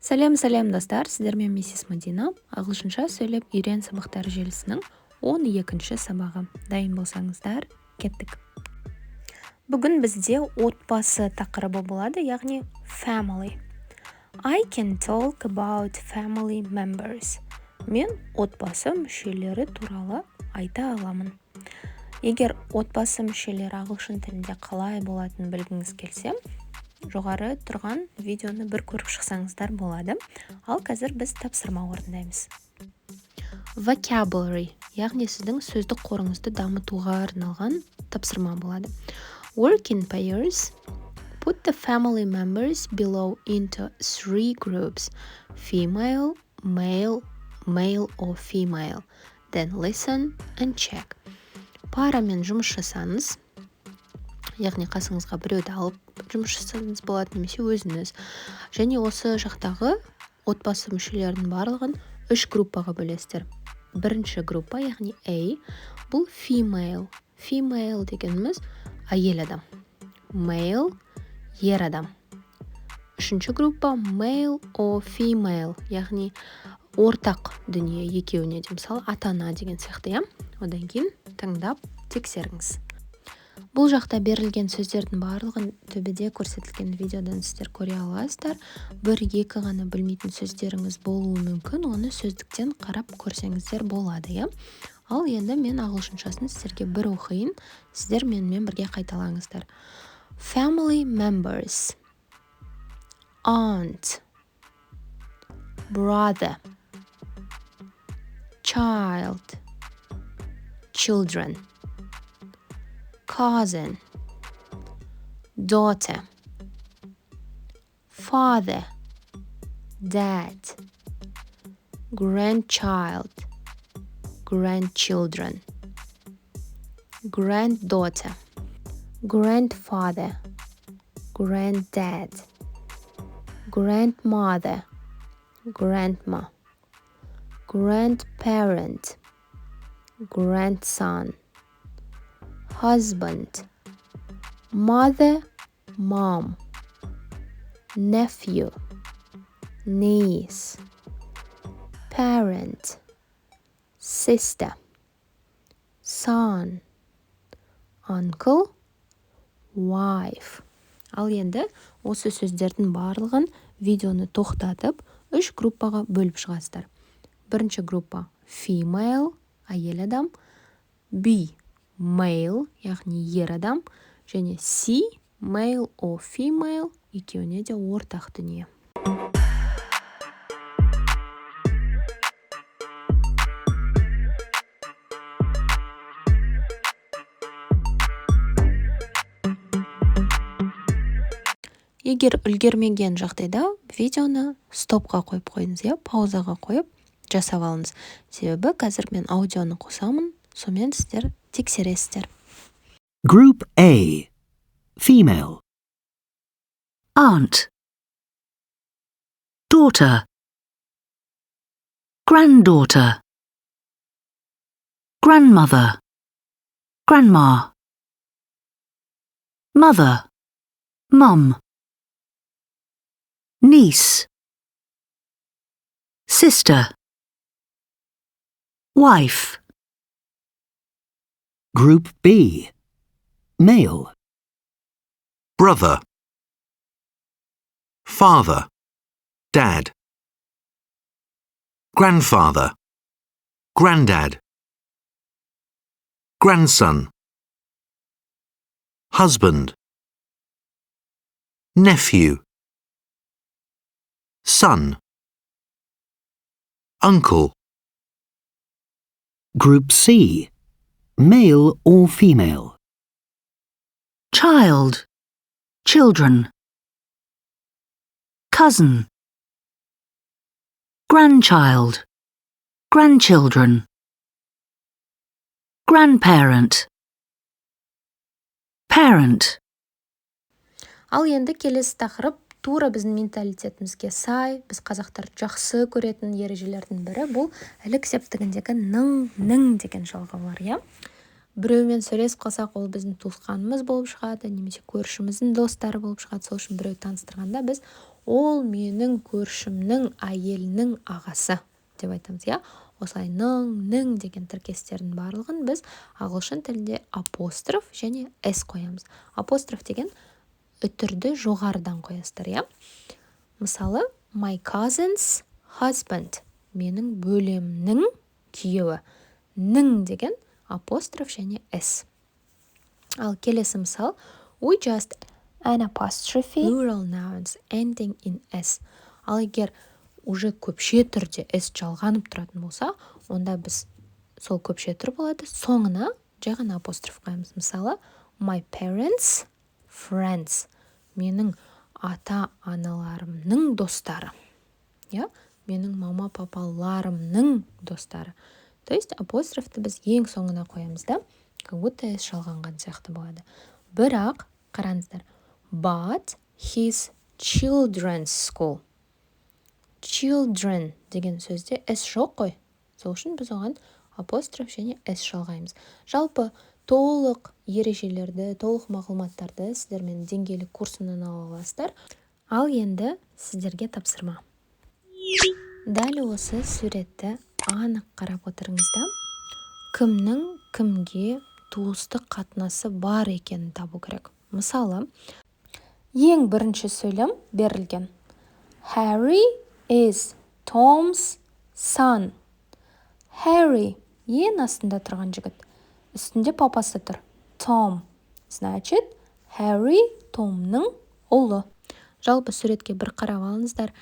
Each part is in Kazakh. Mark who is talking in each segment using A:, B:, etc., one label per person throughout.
A: Сәлем достар, сіздермен миссис Мадина, ағылшынша сөйлеп үйрен сабақтары желісінің 12-ші сабағы. Дайын болсаңыздар, кеттік. Бүгін бізде отбасы тақырыбы болады, яғни family. I can talk about family members. Мен отбасы мүшелері туралы айта аламын. Егер отбасы мүшелері ағылшын тілінде қалай болатынын білгіңіз келсе, жоғары тұрған видеоны бір көріп шықсаңыздар болады. Ал қазір біз тапсырма орындаймыз. Vocabulary, яғни сіздің сөздік қорыңызды дамытуға арналған тапсырма болады. Work in pairs. Put the family members below into 3 groups: female, male, male or female. Then listen and check. Парамен жұмыс жасаңыз. Яғни қасыңызға біреуді алып жұмыс жасаңыз болады, немесе өзіңіз. Және осы жақтағы отбасы мүшелерінің барлығын 3 группаға бөлесіздер. Бірінші группа, яғни A, бұл female. Female дегеніміз әйел адам. Male, ер адам. Үшінші группа male or female, яғни ортақ дүние екеуіне де, мысалы ата-ана деген сияқты, одан кейін тыңдап тексеріңіз. Бұл жақта берілген сөздердің барлығын төбеде көрсетілген видеодан сіздер көре аласыздар. 1-2 ғана білмейтін сөздеріңіз болуы мүмкін, оны сөздіктен қарап көрсеңіздер болады, Ал енді мен ағылшыншасын сіздерге бір оқиын, сіздер менімен бірге қайталаңыздар. Family members: aunt, brother, child, children, cousin, daughter, father, dad, grandchild, grandchildren, granddaughter, grandfather, granddad, grandmother, grandma, grandparent, grandson, husband, mother, mom, nephew, niece, parent, sister, son, uncle, wife. Ал енді осы сөздердің барлығын видеоны тоқтатып 3 группаға бөліп шығасыздар. Бірінші группа female, әйел адам, B, male, яғни ер адам, және C, male or female, екеуіне де ортақ дүние. Егер үлгермеген жағдайда видеоны стопқа қойып қойыңыз, паузаға қойып жасап алыңыз. Себебі қазір мен аудионы қосамын, сонымен сіздер тексересіздер.
B: Group A. Female.
C: Aunt, daughter, granddaughter, grandmother, grandma, mother, mum, niece, sister, wife.
B: Group B. Male.
D: Brother, father, dad, grandfather, granddad, grandson, husband, nephew, son, uncle.
B: Group C. Male or female.
C: Child, children, cousin, grandchild, grandchildren, grandparent, parent.
A: Ал енді келесі тақырып тура біздің менталитетімізге сай, біз қазақтар жақсы көретін ережелердің бірі бұл ілік септігіндегі ның деген жалғаулар, біреумен сөйлесіп қалсақ, ол біздің туысқанымыз болып шығады, немесе көршіміздің достары болып шығады. Сол үшін біреу таныстырғанда біз ол менің көршімнің әйелінің ағасы деп айтамыз, иә. Осылай нің деген тіркестердің барлығын біз ағылшын тілінде апостроф және с қоямыз. Апостроф деген үтірді жоғарыдан қоясыздар, иә. Мысалы, my cousin's husband, менің бөлемнің күйеуі. Нің деген апостроф және с. Ал келесі мысал, we just an apostrophe plural nouns ending in s. Ал егер уже көпше түрде s жалғанып тұратын болса, онда біз сол көпше түр болады, соңына жай ғана апостроф қоямыз. Мысалы, my parents' friends, менің ата-аналарымның достары. Я, менің мама-папаларымның достары. То есть апострофты біз ең соңына қоямыз да, как будто s жалғанған сияқты болады. Бірақ, қараңыздар, but his children's school. Children деген сөзде s жоқ қой. Сол үшін біз оған апостроф және s жалғаймыз. Жалпы толық ережелерді, толық мағлұматтарды сіздермен деңгейлік курсынан ала аласыздар. Ал енді сіздерге тапсырма. Дәл осы суретті анық қарап отырыңызда, кімнің кімге туыстық қатынасы бар екенін табу керек. Мысалы, ең бірінші сөйлем берілген. Harry is Tom's son. Harry ең астында тұрған жігіт. Үстінде папасы тұр. Tom. Значит, Harry Tomның ұлы. Жалпы суретке бір қарап алыңыздар.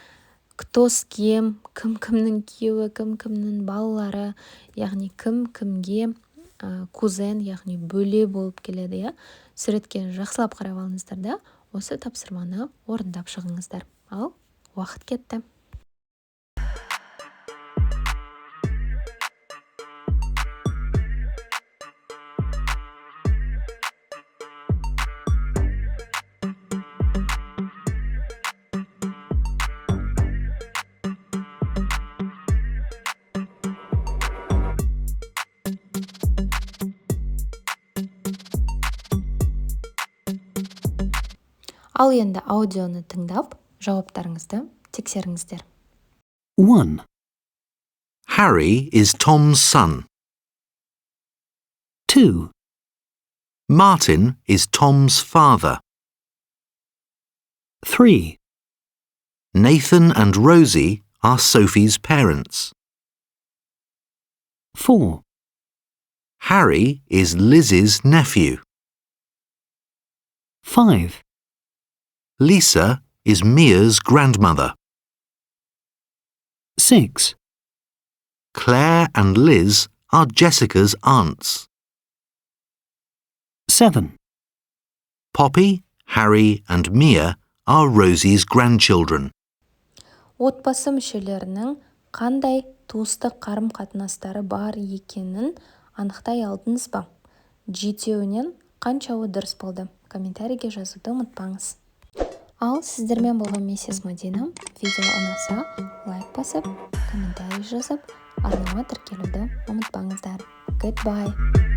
A: Кто с кем, кім-кімнің күйеуі, кім-кімнің балалары, яғни кім-кімге кузен, яғни бөле болып келеді, иә. Суретке жақсылап қарап алыңыздар да, осы тапсырманы орындап шығыңыздар. Ал уақыт кетті. Ал енді аудионы тыңдап, жауаптарыңызды тексеріңіздер.
B: 1.
D: Harry is Tom's son.
B: 2.
D: Martin is Tom's father.
B: 3.
D: Nathan and Rosie are Sophie's parents.
B: 4.
D: Harry is Liz's nephew.
B: 5.
D: Lisa is Mia's grandmother.
B: 6.
D: Claire and Liz are Jessica's aunts.
B: 7.
D: Poppy, Harry and Mia are Rosie's grandchildren.
A: Отбасы мүшелерінің қандай туыстық қарым-қатынастары бар екенін анықтай алдыңыз ба? Жетеуінен қаншауы дұрыс болды? Комментарийге жазуды ұмытпаңыз. Ал сіздермен болған миссис Мадина. Видео ұнаса, лайк басып, комментарий жазып, арнама тіркелуді ұмытпаңыздар. Goodbye!